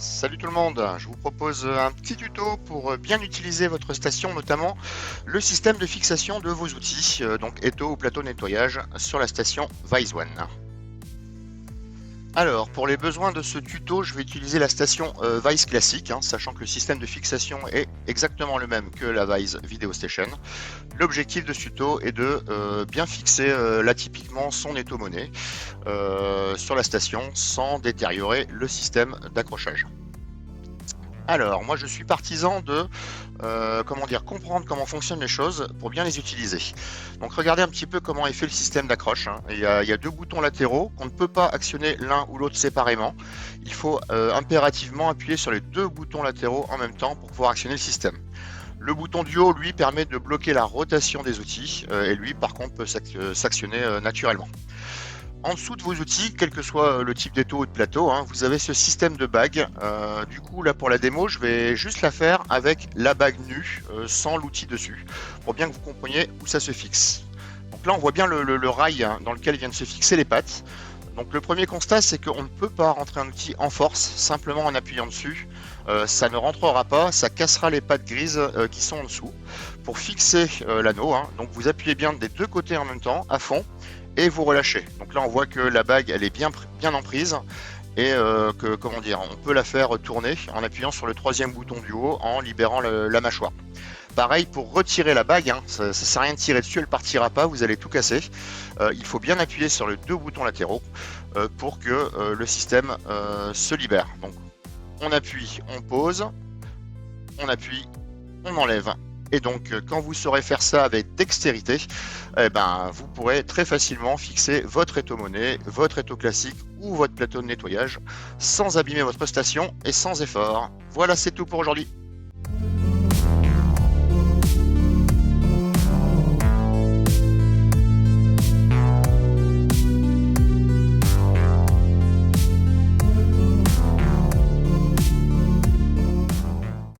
Salut tout le monde, je vous propose un petit tuto pour bien utiliser votre station, notamment le système de fixation de vos outils, donc étau ou plateau de nettoyage sur la station ViceOne. Alors, pour les besoins de ce tuto, je vais utiliser la station Vice classique, sachant que le système de fixation est exactement le même que la Vice Video Station. L'objectif de ce tuto est de bien fixer là typiquement son étau monnaie sur la station sans détériorer le système d'accrochage. Alors, moi je suis partisan de comprendre comment fonctionnent les choses pour bien les utiliser. Donc regardez un petit peu comment est fait le système d'accroche. Il y a deux boutons latéraux qu'on ne peut pas actionner l'un ou l'autre séparément. Il faut impérativement appuyer sur les deux boutons latéraux en même temps pour pouvoir actionner le système. Le bouton du haut, lui, permet de bloquer la rotation des outils et lui, par contre, peut s'actionner naturellement. En dessous de vos outils, quel que soit le type d'étau ou de plateau, vous avez ce système de bague. Du coup, là pour la démo, je vais juste la faire avec la bague nue, sans l'outil dessus, pour bien que vous compreniez où ça se fixe. Donc là, on voit bien le rail dans lequel viennent se fixer les pattes. Donc le premier constat, c'est qu'on ne peut pas rentrer un outil en force simplement en appuyant dessus. Ça ne rentrera pas, ça cassera les pattes grises qui sont en dessous. Pour fixer l'anneau, donc vous appuyez bien des deux côtés en même temps, à fond, et vous relâchez. Donc là on voit que la bague elle est bien en prise et on peut la faire tourner en appuyant sur le troisième bouton du haut en libérant la mâchoire. Pareil pour retirer la bague, ça ne sert à rien de tirer dessus, elle partira pas, vous allez tout casser. Il faut bien appuyer sur les deux boutons latéraux pour que le système se libère. Donc on appuie, on pose, on appuie, on enlève. Et donc, quand vous saurez faire ça avec dextérité, vous pourrez très facilement fixer votre étau monnaie, votre étau classique ou votre plateau de nettoyage sans abîmer votre station et sans effort. Voilà, c'est tout pour aujourd'hui.